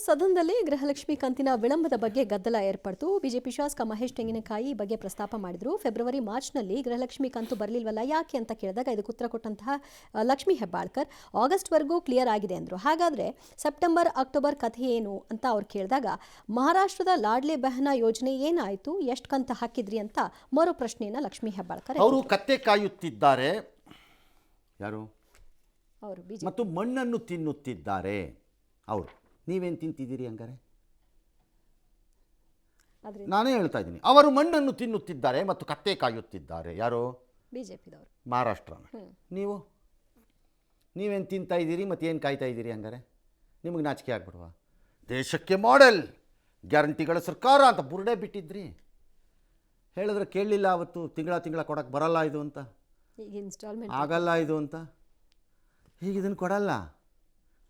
ಸದನದಲ್ಲಿ ಗೃಹಲಕ್ಷ್ಮಿ ಕಂತಿನ ವಿಳಂಬದ ಬಗ್ಗೆ ಗದ್ದಲ ಏರ್ಪಡ್ತು. ಬಿಜೆಪಿ ಶಾಸಕ ಮಹೇಶ್ ತೆಂಗಿನಕಾಯಿ ಈ ಬಗ್ಗೆ ಪ್ರಸ್ತಾಪ ಮಾಡಿದ್ರು. ಫೆಬ್ರವರಿ ಮಾರ್ಚ್ನಲ್ಲಿ ಗೃಹಲಕ್ಷ್ಮಿ ಕಂತು ಬರಲಿಲ್ವಲ್ಲ ಯಾಕೆ ಅಂತ ಕೇಳಿದಾಗ ಇದಕ್ಕೆ ಉತ್ತರ ಕೊಟ್ಟಂತಹ ಲಕ್ಷ್ಮಿ ಹೆಬ್ಬಾಳ್ಕರ್ ಆಗಸ್ಟ್ವರೆಗೂ ಕ್ಲಿಯರ್ ಆಗಿದೆ ಅಂದರು. ಹಾಗಾದರೆ ಸೆಪ್ಟೆಂಬರ್ ಅಕ್ಟೋಬರ್ ಕಥೆ ಏನು ಅಂತ ಅವ್ರು ಕೇಳಿದಾಗ ಮಹಾರಾಷ್ಟ್ರದ ಲಾಡ್ಲಿ ಬೆಹನಾ ಯೋಜನೆ ಏನಾಯಿತು, ಎಷ್ಟು ಕಂತ ಹಾಕಿದ್ರಿ ಅಂತ ಮರು ಪ್ರಶ್ನೆಯನ್ನು ಲಕ್ಷ್ಮಿ ಹೆಬ್ಬಾಳ್ಕರ್ ಅವರು ಕತ್ತೆ ಕಾಯುತ್ತಿದ್ದಾರೆ ಯಾರು ಅವರು ಮತ್ತು ಮಣ್ಣನ್ನು ತಿನ್ನುತ್ತಿದ್ದಾರೆ ಅವರು. ನೀವೇನು ತಿಂತಿದ್ದೀರಿ ಹಂಗಾರೆ? ನಾನೇ ಹೇಳ್ತಾ ಇದ್ದೀನಿ, ಅವರು ಮಣ್ಣನ್ನು ತಿನ್ನುತ್ತಿದ್ದಾರೆ ಮತ್ತು ಕತ್ತೆ ಕಾಯುತ್ತಿದ್ದಾರೆ. ಯಾರು? ಬಿಜೆಪಿದವರು, ಮಹಾರಾಷ್ಟ್ರನ. ನೀವೇನು ತಿಂತಾ ಇದ್ದೀರಿ ಮತ್ತು ಏನು ಕಾಯ್ತಾ ಇದ್ದೀರಿ ಹಂಗಾರೆ? ನಿಮಗೆ ನಾಚಿಕೆ ಆಗ್ಬಿಡುವ? ದೇಶಕ್ಕೆ ಮಾಡೆಲ್ ಗ್ಯಾರಂಟಿಗಳ ಸರ್ಕಾರ ಅಂತ ಬುರುಡೆ ಬಿಟ್ಟಿದ್ರಿ. ಹೇಳಿದ್ರೆ ಕೇಳಲಿಲ್ಲ ಅವತ್ತು, ತಿಂಗಳ ಕೊಡೋಕ್ಕೆ ಬರಲ್ಲ ಇದು ಅಂತ, ಇನ್ಸ್ಟಾಲ್ಮೆಂಟ್ ಆಗಲ್ಲ ಇದು ಅಂತ. ಹೀಗೆ ಇದನ್ನು ಕೊಡಲ್ಲ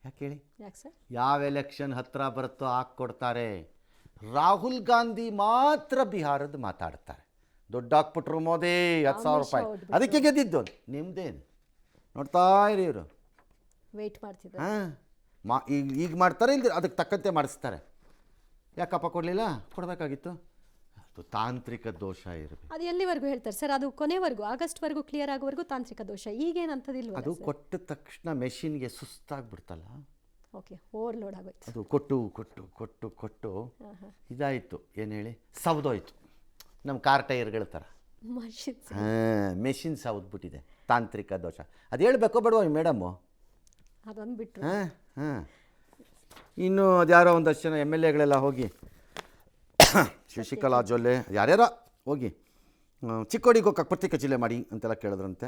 ಯಾಕೆ ಹೇಳಿ? ಯಾಕೆ ಸರ್? ಯಾವ ಎಲೆಕ್ಷನ್ ಹತ್ತಿರ ಬರುತ್ತೋ ಹಾಕ್ಕೊಡ್ತಾರೆ. ರಾಹುಲ್ ಗಾಂಧಿ ಮಾತ್ರ ಬಿಹಾರದ ಮಾತಾಡ್ತಾರೆ. ದುಡ್ಡು ಹಾಕ್ಬಿಟ್ರು ಮೋದಿ 10,000 ರೂಪಾಯಿ, ಅದಕ್ಕೆ ಗೆದ್ದಿದ್ದು. ನಿಮ್ದೇನು ನೋಡ್ತಾ ಇರಿ ಇವರು. ವೆಯ್ಟ್ ಮಾಡ್ತಿದ್ದಾರೆ. ಹಾಂ, ಈಗ ಮಾಡ್ತಾರೆ, ಇಲ್ದಿರ ಅದಕ್ಕೆ ತಕ್ಕಂತೆ ಮಾಡಿಸ್ತಾರೆ. ಯಾಕಪ್ಪ ಕೊಡಲಿಲ್ಲ? ಕೊಡಬೇಕಾಗಿತ್ತು. ಅದು ತಾಂತ್ರಿಕ ದೋಷ ಇರಬೇಕು. ಅದು ಎಲ್ಲಿವರೆಗೂ ಹೇಳ್ತಾರೆ ಸರ್? ಅದು ಕೊನೆವರೆಗೂ ಆಗಸ್ಟ್ವರೆಗೂ ಕ್ಲಿಯರ್ ಆಗೋವರೆಗೂ ತಾಂತ್ರಿಕ ದೋಷ. ಈಗೇನಂತದಿಲ್ವ? ಅದು ಕೊಟ್ಟ ತಕ್ಷಣ ಮೆಷಿನ್ಗೆ ಸುಸ್ತಾಗ್ಬಿಡ್ತಲ್ಲ. ಓಕೆ, ಓವರ್ಲೋಡ್ ಆಗೋಯ್ತು. ಅದು ಕೊಟ್ಟು ಕೊಟ್ಟು ಕೊಟ್ಟು ಕೊಟ್ಟು ಇದಾಯಿತು. ಏನು ಹೇಳಿ, ಸೌದೋಯ್ತು. ನಮ್ಮ ಕಾರ್ ಟೈರ್ಗಳ ಥರ ಮೆಷಿನ್ ಸೌದ್ಬಿಟ್ಟಿದೆ. ತಾಂತ್ರಿಕ ದೋಷ. ಅದು ಹೇಳಬೇಕೋ ಬೇಡವಾ ಮೇಡಮ್ಮು? ಅದೊಂದು ಬಿಟ್ಟರು. ಹಾಂ ಇನ್ನು ಅದ್ಯಾರೋ ಒಂದಷ್ಟು ಜನ MLAಗಳೆಲ್ಲ ಹೋಗಿ ಶಶಿಕಲಾ ಜೊಲ್ಲೆ ಯಾರ್ಯಾರ ಹೋಗಿ ಚಿಕ್ಕೋಡಿಗೆ ಹೋಗಕ್ಕೆ ಪ್ರತ್ಯೇಕ ಜಿಲ್ಲೆ ಮಾಡಿ ಅಂತೆಲ್ಲ ಕೇಳಿದ್ರಂತೆ.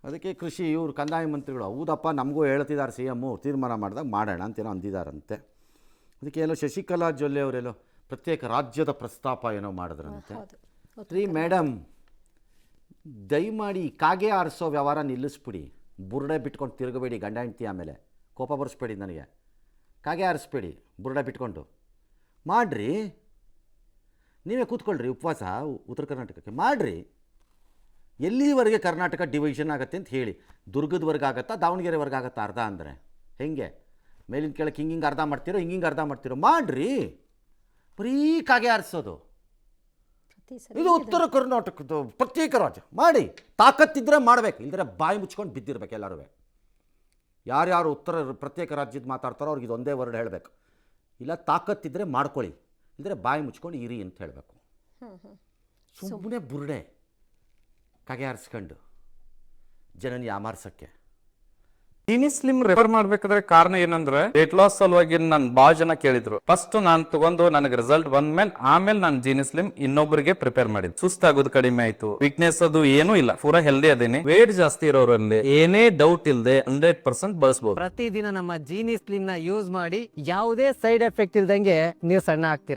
ಅದಕ್ಕೆ ಕೃಷಿ ಇವರು ಕಂದಾಯ ಮಂತ್ರಿಗಳು ಹೌದಪ್ಪ ನಮಗೂ ಹೇಳ್ತಿದ್ದಾರೆ, CM ತೀರ್ಮಾನ ಮಾಡಿದಾಗ ಮಾಡೋಣ ಅಂತೇನೋ ಅಂದಿದ್ದಾರಂತೆ. ಅದಕ್ಕೆ ಎಲ್ಲೋ ಶಶಿಕಲಾ ಜೊಲ್ಲೆ ಅವರೆಲ್ಲೋ ಪ್ರತ್ಯೇಕ ರಾಜ್ಯದ ಪ್ರಸ್ತಾಪ ಏನೋ ಮಾಡಿದ್ರಂತೆ. ರೀ ಮೇಡಮ್, ದಯಮಾಡಿ ಕಾಗೆ ಆರಿಸೋ ವ್ಯವಹಾರ ನಿಲ್ಲಿಸ್ಬಿಡಿ. ಬುರುಡೆ ಬಿಟ್ಕೊಂಡು ತಿರುಗಬೇಡಿ ಗಂಡ ಹೆಂಡ್ತಿ. ಆಮೇಲೆ ಕೋಪ ಬರೆಸ್ಬೇಡಿ ನನಗೆ. ಕಾಗೆ ಆರಿಸ್ಬೇಡಿ, ಬುರುಡೆ ಬಿಟ್ಕೊಂಡು ಮಾಡಿರಿ. ನೀವೇ ಕೂತ್ಕೊಳ್ರಿ ಉಪವಾಸ ಉತ್ತರ ಕರ್ನಾಟಕಕ್ಕೆ ಮಾಡಿರಿ. ಎಲ್ಲಿವರೆಗೆ ಕರ್ನಾಟಕ ಡಿವಿಷನ್ ಆಗುತ್ತೆ ಅಂತ ಹೇಳಿ. ದುರ್ಗದವರೆಗೆ ಆಗುತ್ತಾ, ದಾವಣಗೆರೆವರೆಗೆ ಆಗುತ್ತಾ ಅರ್ಧ ಅಂದರೆ? ಹೆಂಗೆ ಮೇಲಿನ ಕೆಳಕ್ಕೆ ಹಿಂಗೆ ಅರ್ಧ ಮಾಡ್ತಿರೋ, ಹಿಂಗೆ ಅರ್ಧ ಮಾಡ್ತಿರೋ? ಮಾಡಿರಿ. ಬರೀ ಕಾಗೆ ಆರಿಸೋದು ಇದು ಉತ್ತರ ಕರ್ನಾಟಕದ ಪ್ರತ್ಯೇಕ ರಾಜ್ಯ ಮಾಡಿ. ತಾಕತ್ತಿದ್ರೆ ಮಾಡಬೇಕು, ಇಲ್ದರೆ ಬಾಯಿ ಮುಚ್ಕೊಂಡು ಬಿದ್ದಿರ್ಬೇಕು ಎಲ್ಲರೂ. ಯಾರ್ಯಾರು ಉತ್ತರ ಪ್ರತ್ಯೇಕ ರಾಜ್ಯದ ಮಾತಾಡ್ತಾರೋ ಅವ್ರಿಗೆ ಇದೊಂದೇ ವರ್ಡ್ ಹೇಳಬೇಕು. ಇಲ್ಲ ತಾಕತ್ತಿದ್ರೆ ಮಾಡ್ಕೊಳ್ಳಿ, ಇಲ್ದರೆ ಬಾಯಿ ಮುಚ್ಕೊಂಡು ಇರಿ ಅಂತ ಹೇಳಬೇಕು. ಸುಮ್ಮನೆ ಬುರುಡೆ ಕಾಗೆ ಆರಿಸ್ಕೊಂಡು ಜನನ ಯಾಮಾರ್ಸಕ್ಕೆ. ಜೀನಿ ಸ್ಲಿಮ್ ರೆಫರ್ ಮಾಡ್ಬೇಕಾದ್ರೆ ಕಾರಣ ಏನಂದ್ರೆ ವೇಟ್ ಲಾಸ್ ಸಲುವಾಗಿ ನನ್ ಬಾಳ ಜನ ಕೇಳಿದ್ರು. ಫಸ್ಟ್ ನಾನು ತಗೊಂಡು ನನಗೆ ರಿಸಲ್ಟ್ ಬಂದ್ಮೇಲೆ ಆಮೇಲೆ ನಾನು ಜೀನಿ ಸ್ಲಿಮ್ ಇನ್ನೊಬ್ಬರಿಗೆ ಪ್ರಿಪೇರ್ ಮಾಡಿದ್. ಸುಸ್ತಾಗೋದು ಕಡಿಮೆ ಆಯ್ತು, ವೀಕ್ನೆಸ್ ಅದು ಏನೂ ಇಲ್ಲ, ಪೂರಾ ಹೆಲ್ದಿ ಅದೇನಿ. ವೇಟ್ ಜಾಸ್ತಿ ಇರೋರಲ್ಲಿ ಏನೇ ಡೌಟ್ ಇಲ್ಲದೆ 100% ಬಳಸಬಹುದು. ಪ್ರತಿದಿನ ನಮ್ಮ ಜೀನಿ ಸ್ಲಿಮ್ ನ ಯೂಸ್ ಮಾಡಿ ಯಾವುದೇ ಸೈಡ್ ಎಫೆಕ್ಟ್ ಇಲ್ದಂಗೆ ನೀವು ಸಣ್ಣ ಆಗ್ತೀರಾ.